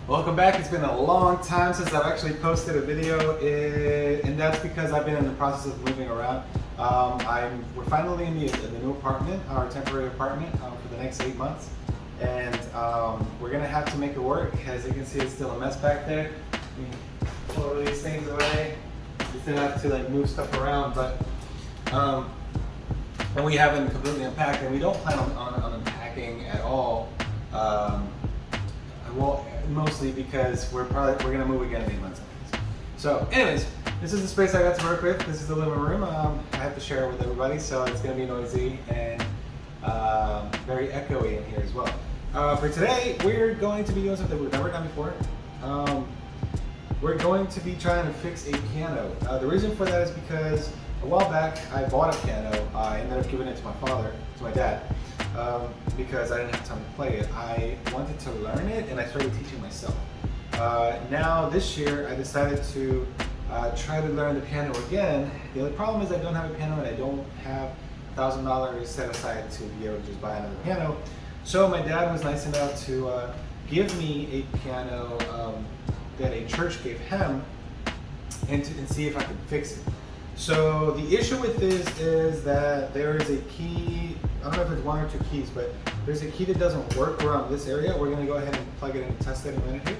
Welcome back. It's been a long time since I've actually posted a video, and that's because I've been in the process of moving around. We're finally in the new apartment, our temporary apartment, for the next 8 months, and we're gonna have to make it work. As you can see, it's still a mess back there. Pull these things away. We still have to move stuff around, but and we haven't completely unpacked, and we don't plan on unpacking at all. Well, mostly because we're gonna move again in 8 months. So, anyways, this is the space I got to work with. This is the living room. I have to share it with everybody, so it's gonna be noisy and very echoey in here as well. For today, we're going to be doing something we've never done before. We're going to be trying to fix a piano. The reason for that is because a while back I bought a piano. I ended up giving it to my dad, because I didn't have time to play it. I wanted to learn it, and I started teaching myself. Now this year I decided to try to learn the piano again. The only problem is I don't have a piano, and I don't have $1,000 set aside to be able to just buy another piano. So my dad was nice enough to give me a piano that a church gave him, and see if I could fix it. So the issue with this is that there is a key. I don't know if it's one or two keys, but there's a key that doesn't work around this area. We're going to go ahead and plug it in and test it in a minute here.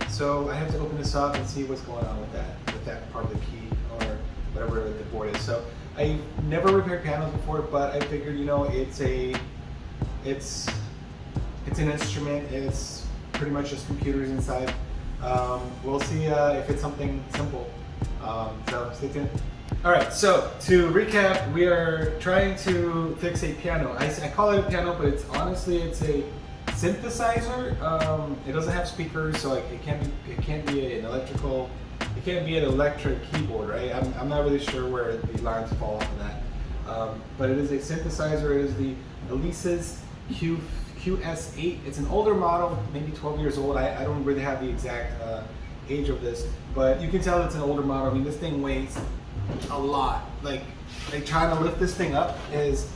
So I have to open this up and see what's going on with that part of the key or whatever the board is. So I've never repaired pianos before, but I figured, it's an instrument. It's pretty much just computers inside. We'll see if it's something simple. So stay tuned. All right, so to recap, we are trying to fix a piano. I call it a piano, but it's a synthesizer. It doesn't have speakers, so it can't be an electric keyboard, right? I'm not really sure where the lines fall off of that. But it is a synthesizer. It is the Alesis QS8. It's an older model, maybe 12 years old. I don't really have the exact age of this, but you can tell it's an older model. I mean, this thing weighs a lot. Like trying to lift this thing up is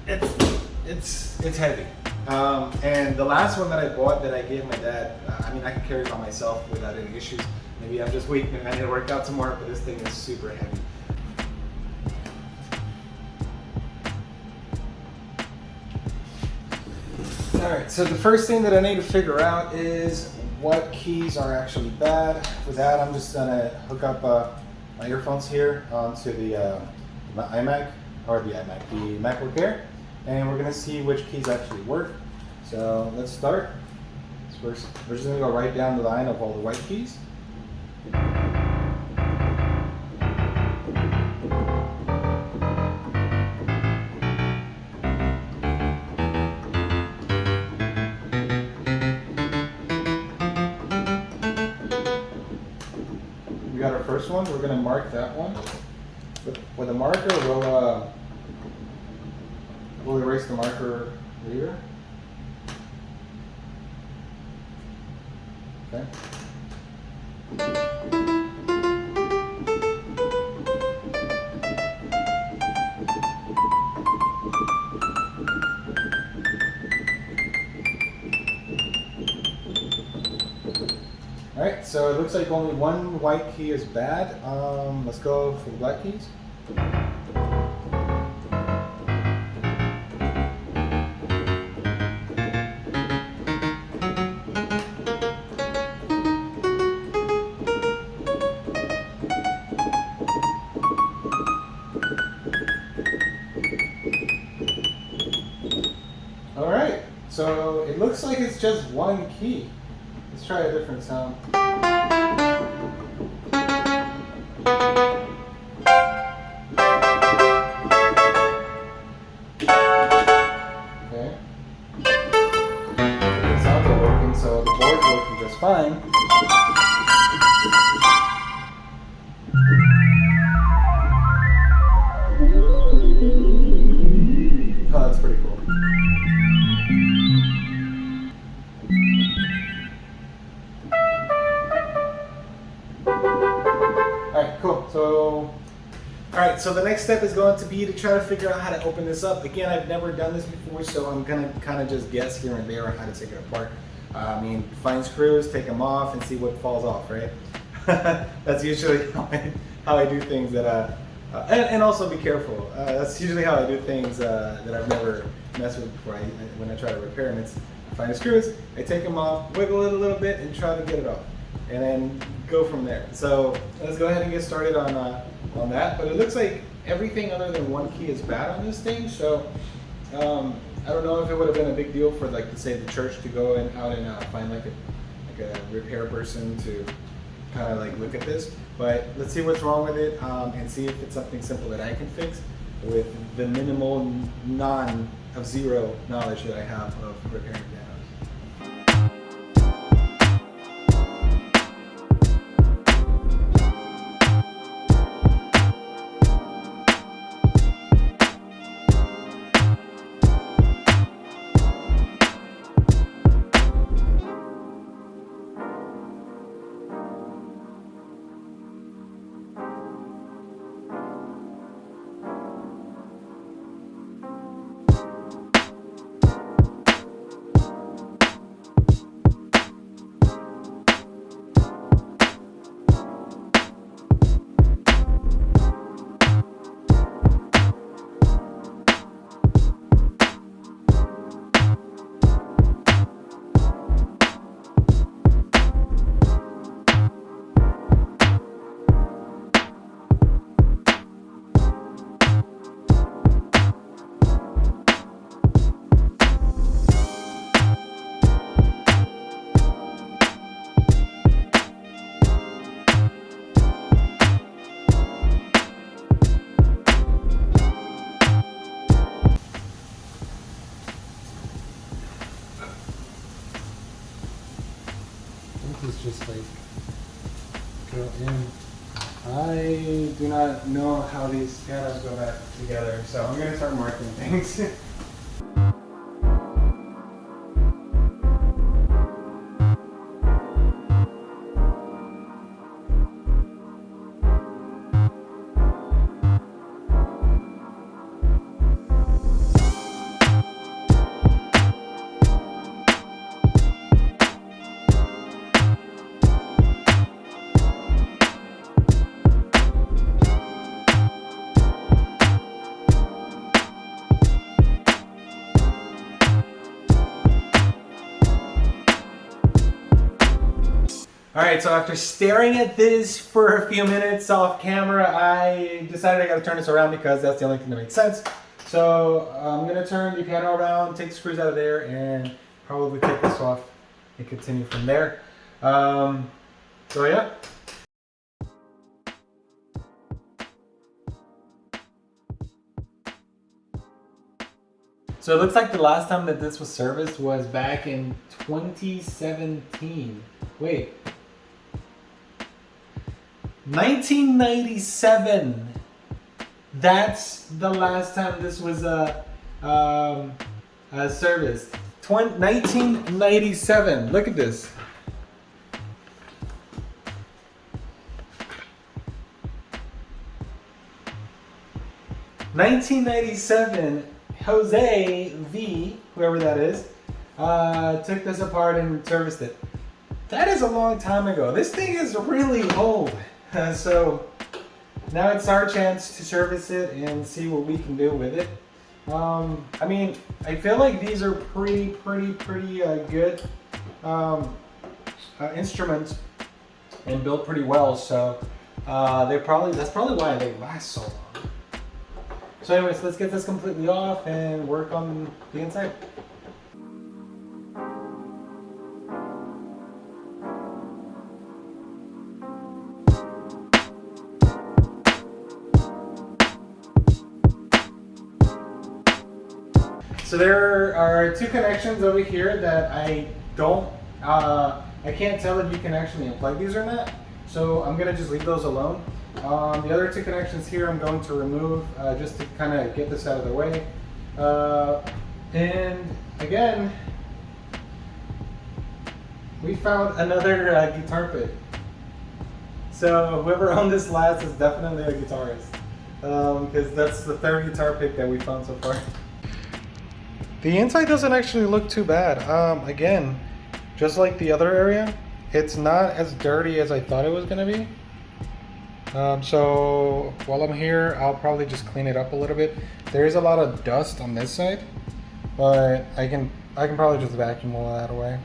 it's heavy. And the last one that I bought that I gave my dad, I could carry it by myself without any issues. Maybe I'm just weak, maybe I need to work out some more, but this thing is super heavy. Alright, so the first thing that I need to figure out is what keys are actually bad. For that, I'm just gonna hook up my earphones here onto the MacBook Air, and we're gonna see which keys actually work. So let's start. First, we're just gonna go right down the line of all the white keys. We got our first one. We're going to mark that one with a marker. We'll erase the marker here. Okay. Alright, so it looks like only one white key is bad. Let's go for the black keys. Alright, so it looks like it's just one key. Let's try a different sound. Okay. The sounds are working, so the board's working just fine. Oh, that's pretty cool. Alright, so the next step is going to be to try to figure out how to open this up. Again, I've never done this before, so I'm gonna kind of just guess here and there on how to take it apart. I mean, find screws, take them off, and see what falls off, right? That's usually how I do things and also be careful. That's usually how I do things that I've never messed with before. When I try to repair them, I find the screws, I take them off, wiggle it a little bit, and try to get it off, and then go from there. So let's go ahead and get started on that. But it looks like everything other than one key is bad on this thing. So I don't know if it would have been a big deal for, like, say the church to go out and find like a repair person to kind of like look at this. But let's see what's wrong with it and see if it's something simple that I can fix with the minimal zero knowledge that I have of repairing pianos. It's just like go in. I do not know how these pianos go back together, so I'm going to start marking things. Alright, so after staring at this for a few minutes off camera, I decided I gotta turn this around because that's the only thing that makes sense. So I'm gonna turn the piano around, take the screws out of there, and probably take this off and continue from there. So yeah. So it looks like the last time that this was serviced was back in 2017. Wait. 1997. That's the last time this was serviced. 1997. Look at this. (1997), Jose V, whoever that is, took this apart and serviced it. That is a long time ago. This thing is really old. So now it's our chance to service it and see what we can do with it. I mean, I feel like these are pretty good instruments and built pretty well. So that's probably why they last so long. So anyways, let's get this completely off and work on the inside. So there are two connections over here that I can't tell if you can actually unplug these or not. So I'm gonna just leave those alone. The other two connections here I'm going to remove just to kind of get this out of the way. And again, we found another guitar pick. So whoever owned this last is definitely a guitarist. because that's the third guitar pick that we found so far. The inside doesn't actually look too bad. Again, just like the other area, it's not as dirty as I thought it was gonna be. So while I'm here, I'll probably just clean it up a little bit. There is a lot of dust on this side, but I can probably just vacuum all that away.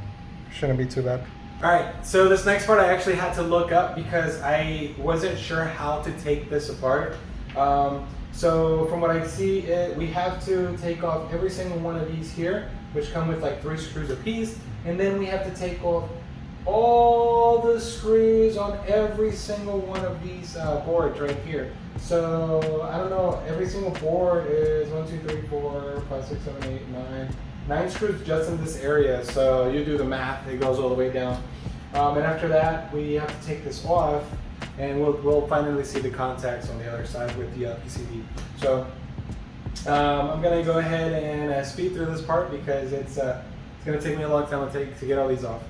Shouldn't be too bad. All right, so this next part I actually had to look up because I wasn't sure how to take this apart. So from what I see, we have to take off every single one of these here, which come with like 3 screws a piece, and then we have to take off all the screws on every single one of these boards right here. So I don't know, every single board is 1, 2, 3, 4, 5, 6, 7, 8, 9 screws just in this area. So you do the math, it goes all the way down. And after that, we have to take this off, and we'll finally see the contacts on the other side with the PCB. So I'm gonna go ahead and speed through this part because it's gonna take me a long time to get all these off.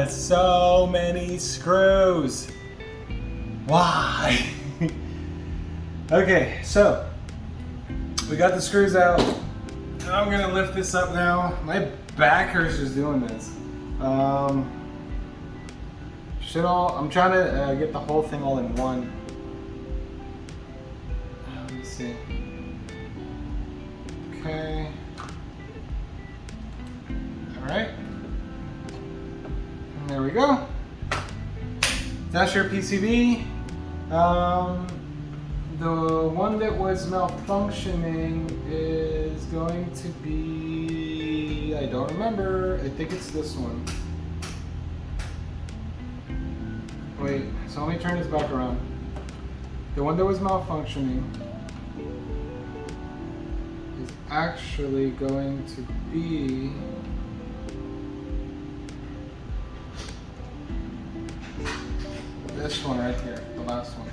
So many screws. Why? Okay, so we got the screws out. I'm gonna lift this up now. My back hurts just doing this. I'm trying to get the whole thing all in one. Let me see. Okay. All right. There we go. That's your PCB. The one that was malfunctioning is going to be, I don't remember, I think it's this one. Wait, so let me turn this back around. The one that was malfunctioning is actually going to be this one right here, the last one.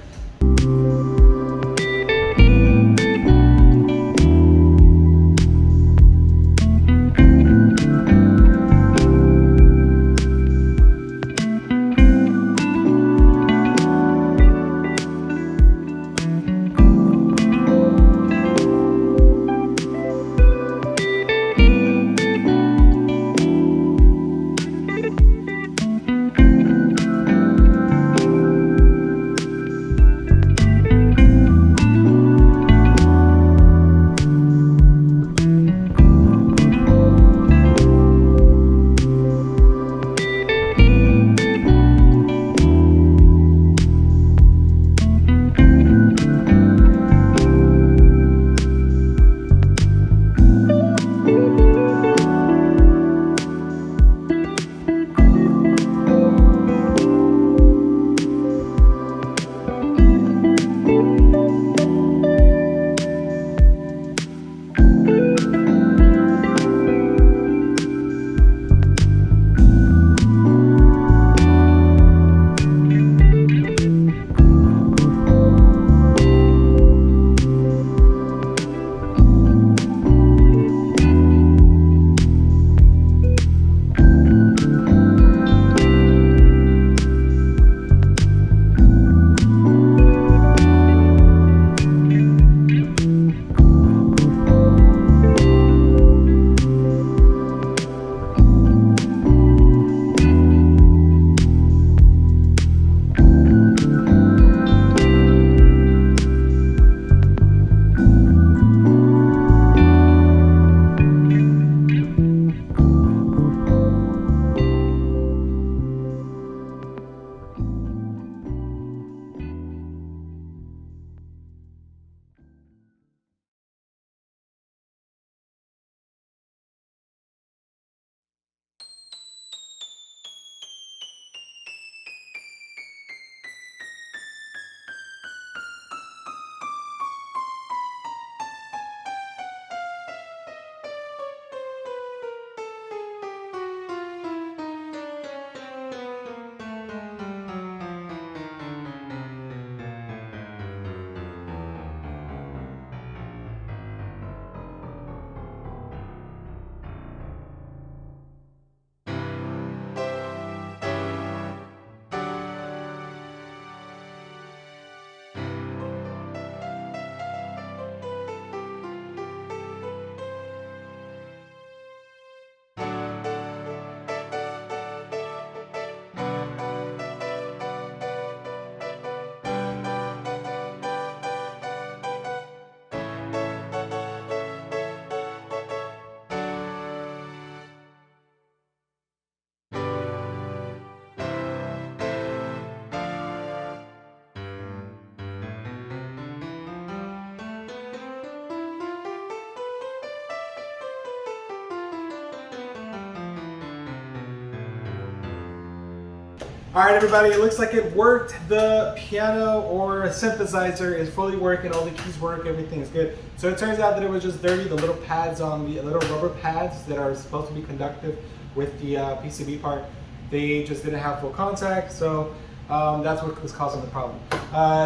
All right, everybody, it looks like it worked. The piano or synthesizer is fully working. All the keys work, everything is good. So it turns out that it was just dirty. The little pads on the little rubber pads that are supposed to be conductive with the PCB part, they just didn't have full contact. So that's what was causing the problem.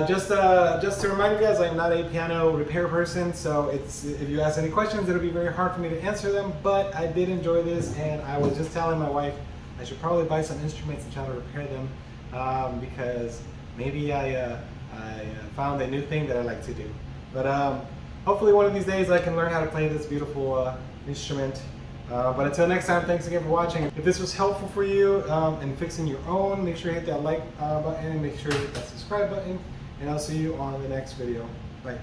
Just to remind you guys, I'm not a piano repair person, so if you ask any questions, it'll be very hard for me to answer them. But I did enjoy this, and I was just telling my wife I should probably buy some instruments and try to repair them because maybe I found a new thing that I like to do. But hopefully one of these days I can learn how to play this beautiful instrument. But until next time, thanks again for watching. If this was helpful for you in fixing your own, make sure you hit that like button and make sure you hit that subscribe button. And I'll see you on the next video. Bye.